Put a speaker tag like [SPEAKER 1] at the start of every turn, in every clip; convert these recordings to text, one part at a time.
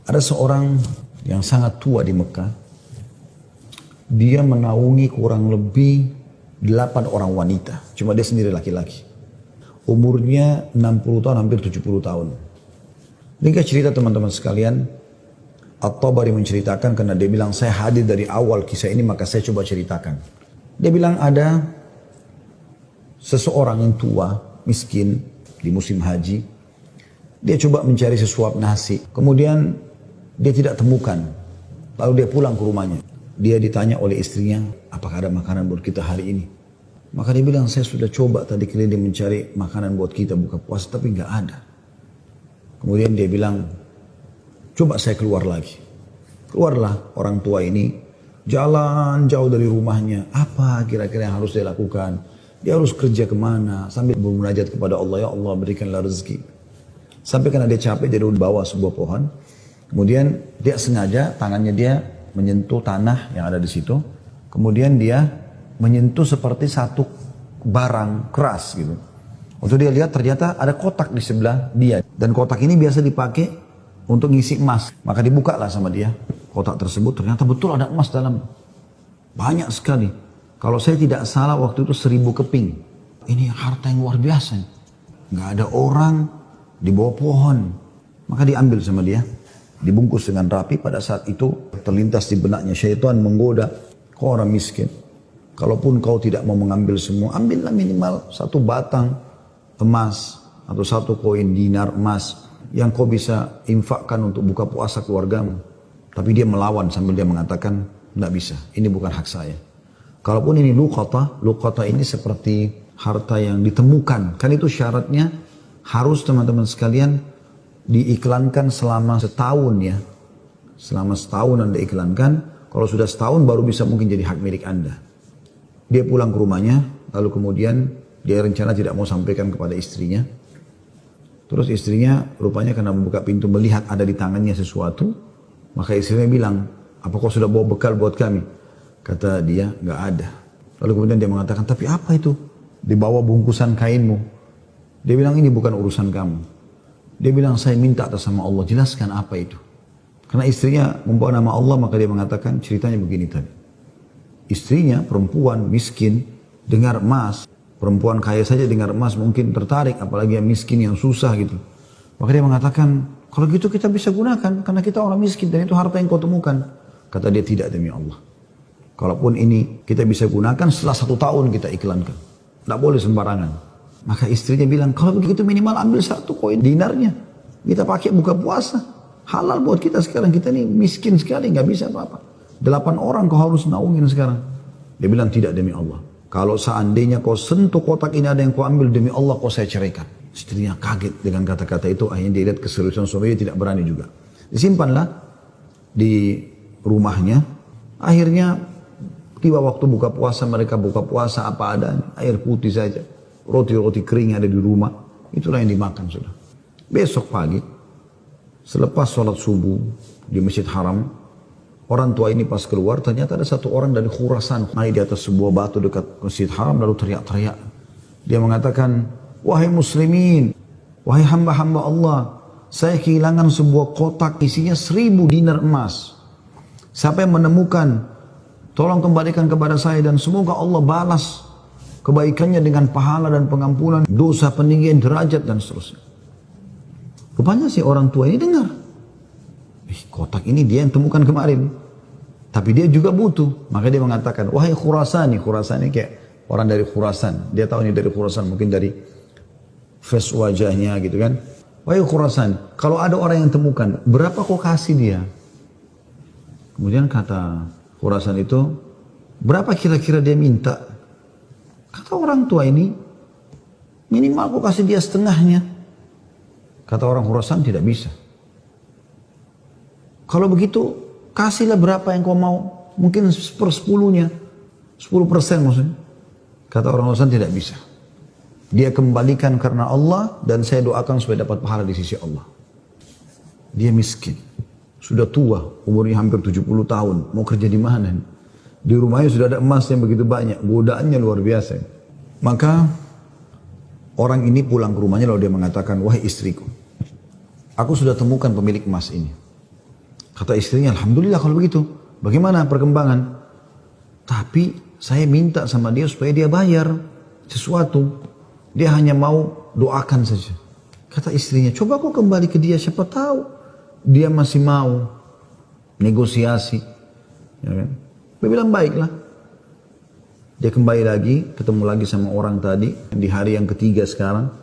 [SPEAKER 1] Ada seorang yang sangat tua di Mekah. Dia menaungi kurang lebih 8 orang wanita. Cuma dia sendiri laki-laki. Umurnya 60 tahun, hampir 70 tahun. Ringkas cerita teman-teman sekalian, At-Tabari menceritakan karena dia bilang, saya hadir dari awal kisah ini maka saya coba ceritakan. Dia bilang ada seseorang yang tua, miskin di musim haji. Dia coba mencari sesuap nasi. Kemudian dia tidak temukan. Lalu dia pulang ke rumahnya. Dia ditanya oleh istrinya, apakah ada makanan buat kita hari ini? Maka dia bilang, saya sudah coba tadi keliling mencari makanan buat kita buka puasa tapi nggak ada. Kemudian dia bilang, coba saya keluar lagi. Keluarlah orang tua ini, jalan jauh dari rumahnya. Apa kira-kira yang harus dia lakukan? Dia harus kerja kemana? Sambil bermunajat kepada Allah, ya Allah berikanlah rezeki. Sampai karena dia capek, dia dulu bawa sebuah pohon. Kemudian dia sengaja tangannya dia menyentuh tanah yang ada di situ. Kemudian dia menyentuh seperti satu barang keras gitu. Waktu dia lihat ternyata ada kotak di sebelah dia. Dan kotak ini biasa dipakai untuk ngisi emas. Maka dibuka lah sama dia. Kotak tersebut ternyata betul ada emas dalam. Banyak sekali. Kalau saya tidak salah waktu itu 1000 keping. Ini harta yang luar biasa. Nggak ada orang di bawah pohon. Maka diambil sama dia. Dibungkus dengan rapi. Pada saat itu terlintas di benaknya syaitan menggoda. Kau orang miskin. Kalaupun kau tidak mau mengambil semua, ambillah minimal 1 batang emas atau 1 koin dinar emas yang kau bisa infakkan untuk buka puasa keluargamu. Tapi dia melawan sambil dia mengatakan, tidak bisa, ini bukan hak saya. Kalaupun ini luqata ini seperti harta yang ditemukan. Kan itu syaratnya harus teman-teman sekalian diiklankan selama setahun ya. Selama setahun Anda iklankan, kalau sudah setahun baru bisa mungkin jadi hak milik Anda. Dia pulang ke rumahnya, lalu kemudian dia rencana tidak mau sampaikan kepada istrinya. Terus istrinya rupanya karena membuka pintu melihat ada di tangannya sesuatu. Maka istrinya bilang, apa kau sudah bawa bekal buat kami? Kata dia, nggak ada. Lalu kemudian dia mengatakan, tapi apa itu? Di bawah bungkusan kainmu. Dia bilang, ini bukan urusan kamu. Dia bilang, saya minta atas sama Allah, jelaskan apa itu. Karena istrinya membawa nama Allah, maka dia mengatakan, ceritanya begini tadi. Istrinya, perempuan, miskin, dengar emas. Perempuan kaya saja dengar emas mungkin tertarik, apalagi yang miskin, yang susah gitu. Maka dia mengatakan, kalau gitu kita bisa gunakan, karena kita orang miskin dan itu harta yang kau temukan. Kata dia, tidak demi Allah. Kalaupun ini kita bisa gunakan setelah 1 tahun kita iklankan. Tidak boleh sembarangan. Maka istrinya bilang, kalau begitu minimal ambil 1 koin dinarnya. Kita pakai buka puasa. Halal buat kita sekarang, kita ini miskin sekali, nggak bisa apa-apa. 8 orang kau harus naungin sekarang. Dia bilang, tidak demi Allah. Kalau seandainya kau sentuh kotak ini ada yang kau ambil demi Allah kau saya ceraikan. Istrinya kaget dengan kata-kata itu. Akhirnya dia lihat keseriusan suaminya tidak berani juga. Disimpanlah di rumahnya. Akhirnya tiba waktu buka puasa, mereka buka puasa apa adanya. Air putih saja. Roti-roti kering ada di rumah. Itulah yang dimakan sudah. Besok pagi selepas sholat subuh di Masjid Haram. Orang tua ini pas keluar, ternyata ada 1 orang dari Khurasan naik di atas sebuah batu dekat Masjid Haram lalu teriak-teriak. Dia mengatakan, wahai muslimin, wahai hamba-hamba Allah, saya kehilangan sebuah kotak isinya 1000 dinar emas. Siapa yang menemukan, tolong kembalikan kepada saya dan semoga Allah balas kebaikannya dengan pahala dan pengampunan dosa, peninggian derajat dan seterusnya. Rupanya si orang tua ini dengar. Kotak ini dia yang temukan kemarin. Tapi dia juga butuh. Maka dia mengatakan, wahai Khurasani. Khurasani kayak orang dari Khurasan. Dia tahu ini dari Khurasan. Mungkin dari face wajahnya gitu kan. Wahai Khurasan. Kalau ada orang yang temukan, berapa kau kasih dia? Kemudian kata Khurasan itu, berapa kira-kira dia minta? Kata orang tua ini, minimal kau kasih dia setengahnya. Kata orang Khurasan, tidak bisa. Kalau begitu, kasihlah berapa yang kau mau. Mungkin 1/10-nya. 10% maksudnya. Kata orang Khurasan, tidak bisa. Dia kembalikan karena Allah dan saya doakan supaya dapat pahala di sisi Allah. Dia miskin. Sudah tua, umurnya hampir 70 tahun. Mau kerja di mana? Di rumahnya sudah ada emas yang begitu banyak. Godaannya luar biasa. Maka orang ini pulang ke rumahnya lalu dia mengatakan, wahai istriku, aku sudah temukan pemilik emas ini. Kata istrinya, alhamdulillah kalau begitu. Bagaimana perkembangan? Tapi saya minta sama dia supaya dia bayar sesuatu. Dia hanya mau doakan saja. Kata istrinya, coba kau kembali ke dia, siapa tahu dia masih mau negosiasi. Ya kan? Dia bilang baiklah. Dia kembali lagi, ketemu lagi sama orang tadi di hari yang ketiga sekarang.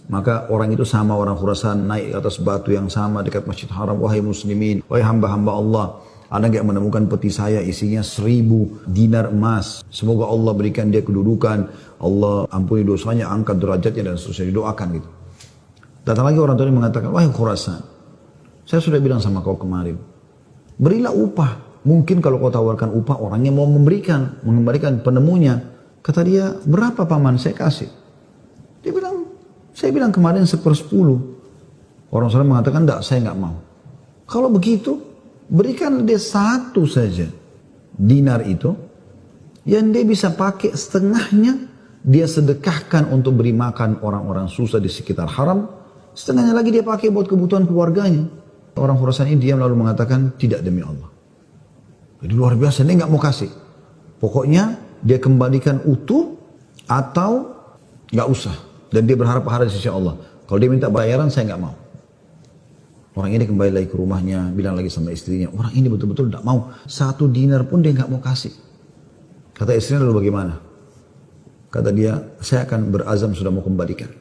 [SPEAKER 1] Maka orang itu sama orang Khurasan naik atas batu yang sama dekat Masjid Haram. Wahai muslimin, wahai hamba-hamba Allah, ada nggak menemukan peti saya isinya 1000 dinar emas. Semoga Allah berikan dia kedudukan, Allah ampuni dosanya, angkat derajatnya dan seterusnya, didoakan gitu. Datang lagi orang tadi mengatakan, wahai Khurasan, saya sudah bilang sama kau kemarin, berilah upah. Mungkin kalau kau tawarkan upah, orangnya mau mengembalikan penemunya. Kata dia, berapa paman saya kasih? Dia bilang, saya bilang kemarin 1/10. Orang sana mengatakan, enggak, saya enggak mau. Kalau begitu, berikan dia 1 saja dinar itu, yang dia bisa pakai setengahnya, dia sedekahkan untuk beri makan orang-orang susah di sekitar haram, setengahnya lagi dia pakai buat kebutuhan keluarganya. Orang Khurasan ini diam lalu mengatakan, tidak demi Allah. Jadi luar biasa, dia nggak mau kasih. Pokoknya dia kembalikan utuh atau nggak usah. Dan dia berharap pahala di sisi Allah. Kalau dia minta bayaran, saya nggak mau. Orang ini kembali lagi ke rumahnya, bilang lagi sama istrinya, orang ini betul-betul nggak mau. 1 dinar pun dia nggak mau kasih. Kata istrinya, lalu bagaimana? Kata dia, saya akan berazam sudah mau kembalikan.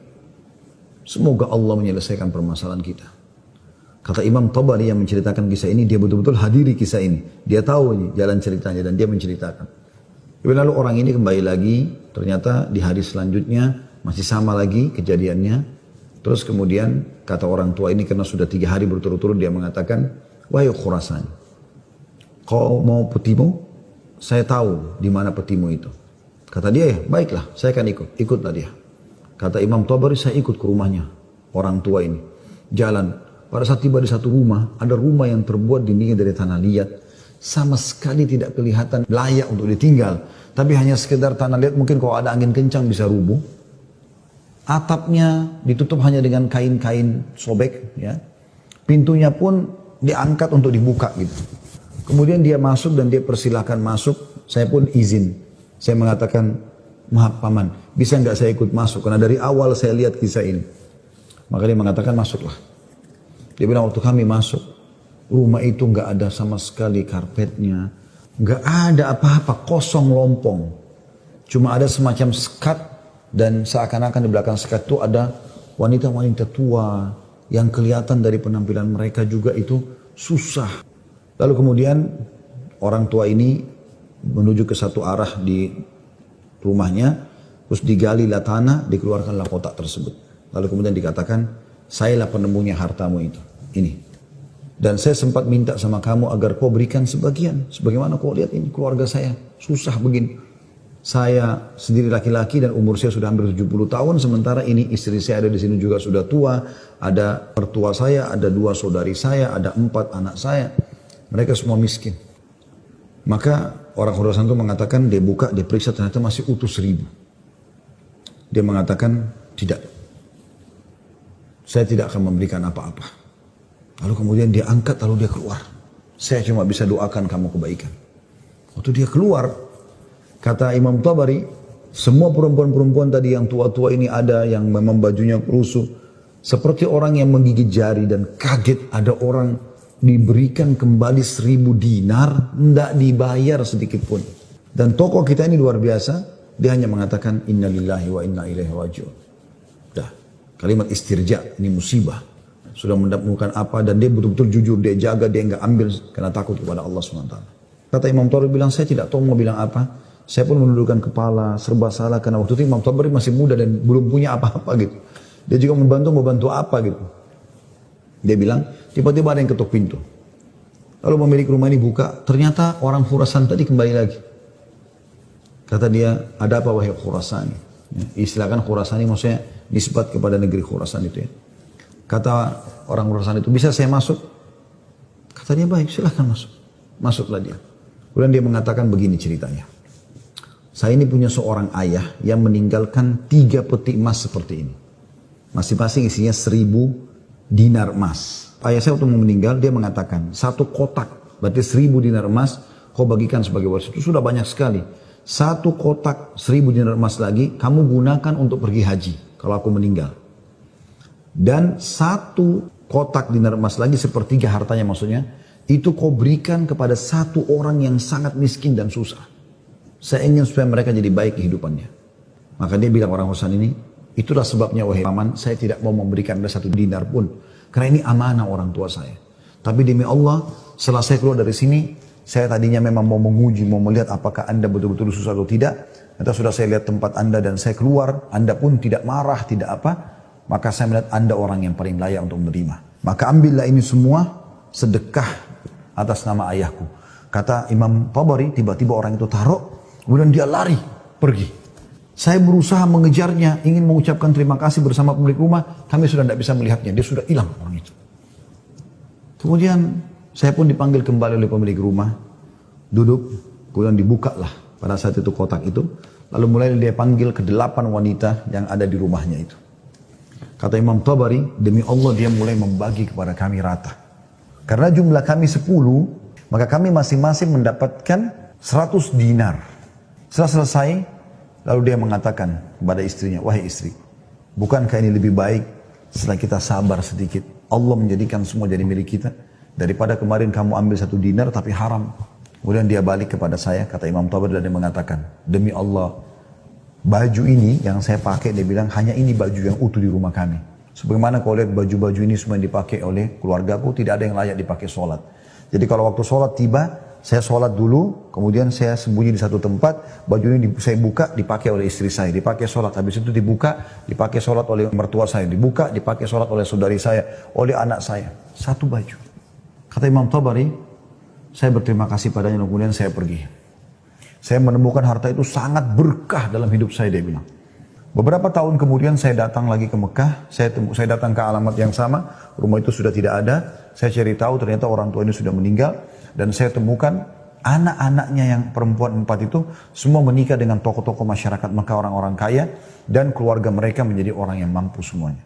[SPEAKER 1] Semoga Allah menyelesaikan permasalahan kita. Kata Imam Tabari yang menceritakan kisah ini, dia betul-betul hadiri kisah ini. Dia tahu ini jalan ceritanya dan dia menceritakan. Lalu orang ini kembali lagi, ternyata di hari selanjutnya masih sama lagi kejadiannya. Terus kemudian kata orang tua ini karena sudah 3 hari berturut-turut dia mengatakan, wahai Khurasan, kau mau petimu? Saya tahu di mana petimu itu. Kata dia, ya baiklah, saya akan ikut. Ikutlah dia. Kata Imam Tabari, saya ikut ke rumahnya orang tua ini. Jalan. Pada saat tiba di satu rumah, ada rumah yang terbuat dindingnya dari tanah liat. Sama sekali tidak kelihatan layak untuk ditinggal. Tapi hanya sekedar tanah liat, mungkin kalau ada angin kencang bisa rubuh. Atapnya ditutup hanya dengan kain-kain sobek. Ya. Pintunya pun diangkat untuk dibuka gitu. Kemudian dia masuk dan dia persilahkan masuk. Saya pun izin. Saya mengatakan, maaf paman, bisa nggak saya ikut masuk? Karena dari awal saya lihat kisah ini. Maka dia mengatakan, masuklah. Dia bilang waktu kami masuk, rumah itu nggak ada sama sekali karpetnya, nggak ada apa-apa, kosong lompong. Cuma ada semacam sekat dan seakan-akan di belakang sekat itu ada wanita-wanita tua yang kelihatan dari penampilan mereka juga itu susah. Lalu kemudian orang tua ini menuju ke satu arah di rumahnya, terus digalilah tanah, dikeluarkanlah kotak tersebut. Lalu kemudian dikatakan, sayalah penemunya hartamu itu. Ini. Dan saya sempat minta sama kamu agar kau berikan sebagian. Sebagaimana kau lihat ini keluarga saya susah begini. Saya sendiri laki-laki dan umur saya sudah hampir 70 tahun. Sementara ini istri saya ada di sini juga sudah tua. Ada mertua saya, ada 2 saudari saya, ada 4 anak saya. Mereka semua miskin. Maka orang Khurasan itu mengatakan, dia buka, dia periksa ternyata masih utuh 1000. Dia mengatakan, tidak. Saya tidak akan memberikan apa-apa. Lalu kemudian dia angkat, lalu dia keluar. Saya cuma bisa doakan kamu kebaikan. Waktu dia keluar, kata Imam Tabari, semua perempuan-perempuan tadi yang tua-tua ini ada, yang memang bajunya rusuh. Seperti orang yang menggigit jari dan kaget ada orang diberikan kembali 1000 dinar, tidak dibayar sedikit pun. Dan tokoh kita ini luar biasa, dia hanya mengatakan, Inna lillahi wa inna ilaihi raji'un. Dah, kalimat istirja, ini musibah. Sudah mendapatkan apa dan dia betul-betul jujur, dia jaga, dia enggak ambil karena takut kepada Allah SWT. Kata Imam Tabari bilang, saya tidak tahu mau bilang apa. Saya pun menundukkan kepala, serba salah karena waktu itu Imam Tabari masih muda dan belum punya apa-apa gitu. Dia juga mau bantu apa gitu. Dia bilang, tiba-tiba ada yang ketuk pintu. Lalu pemilik rumah ini buka, ternyata orang Khurasan tadi kembali lagi. Kata dia, ada apa wahai Khurasani? Ya, istilahkan Khurasani maksudnya nisbat kepada negeri Khurasan itu ya. Kata orang Khurasan itu, bisa saya masuk? Kata dia, baik, silahkan masuk. Masuklah dia. Kemudian dia mengatakan begini ceritanya. Saya ini punya seorang ayah yang meninggalkan 3 peti emas seperti ini. Masing-masing isinya 1000 dinar emas. ayah saya waktu mau meninggal, dia mengatakan, 1 kotak, berarti 1000 dinar emas, kau bagikan sebagai waris. Itu sudah banyak sekali. 1 kotak 1000 dinar emas lagi, kamu gunakan untuk pergi haji, kalau aku meninggal. Dan 1 kotak dinar emas lagi, sepertiga hartanya maksudnya, itu kau berikan kepada 1 orang yang sangat miskin dan susah. Saya ingin supaya mereka jadi baik kehidupannya. Maka dia bilang orang Husain ini, itulah sebabnya wahai paman, saya tidak mau memberikan Anda 1 dinar pun. Karena ini amanah orang tua saya. Tapi demi Allah, setelah saya keluar dari sini, saya tadinya memang mau menguji, mau melihat apakah Anda betul-betul susah atau tidak. Ternyata sudah saya lihat tempat Anda dan saya keluar, Anda pun tidak marah, tidak apa. Maka saya melihat Anda orang yang paling layak untuk menerima. Maka ambillah ini semua sedekah atas nama ayahku. Kata Imam Tabari, tiba-tiba orang itu taruh, kemudian dia lari, pergi. Saya berusaha mengejarnya, ingin mengucapkan terima kasih bersama pemilik rumah, kami sudah tidak bisa melihatnya, dia sudah hilang orang itu. Kemudian saya pun dipanggil kembali oleh pemilik rumah, duduk, kemudian dibukalah pada saat itu kotak itu, lalu mulai dia panggil ke-8 wanita yang ada di rumahnya itu. Kata Imam Tabari, demi Allah dia mulai membagi kepada kami rata. Karena jumlah kami 10, maka kami masing-masing mendapatkan 100 dinar. Setelah selesai, lalu dia mengatakan kepada istrinya, wahai istri, bukankah ini lebih baik setelah kita sabar sedikit, Allah menjadikan semua jadi milik kita, daripada kemarin kamu ambil 1 dinar tapi haram. Kemudian dia balik kepada saya, kata Imam Tabari, dan dia mengatakan, demi Allah, baju ini yang saya pakai, dia bilang, hanya ini baju yang utuh di rumah kami. Sebagaimana kau lihat baju-baju ini semua yang dipakai oleh keluargaku, tidak ada yang layak dipakai sholat. Jadi kalau waktu sholat tiba, saya sholat dulu, kemudian saya sembunyi di satu tempat, baju ini saya buka, dipakai oleh istri saya, dipakai sholat. Habis itu dibuka, dipakai sholat oleh mertua saya, dibuka, dipakai sholat oleh saudari saya, oleh anak saya. 1 baju. Kata Imam Tabari, saya berterima kasih padanya, kemudian saya pergi. Saya menemukan harta itu sangat berkah dalam hidup saya, dia bilang. Beberapa tahun kemudian saya datang lagi ke Mekah, saya datang ke alamat yang sama, rumah itu sudah tidak ada, saya cari tahu ternyata orang tua ini sudah meninggal, dan saya temukan anak-anaknya yang perempuan 4 itu, semua menikah dengan tokoh-tokoh masyarakat Mekah, orang-orang kaya, dan keluarga mereka menjadi orang yang mampu semuanya.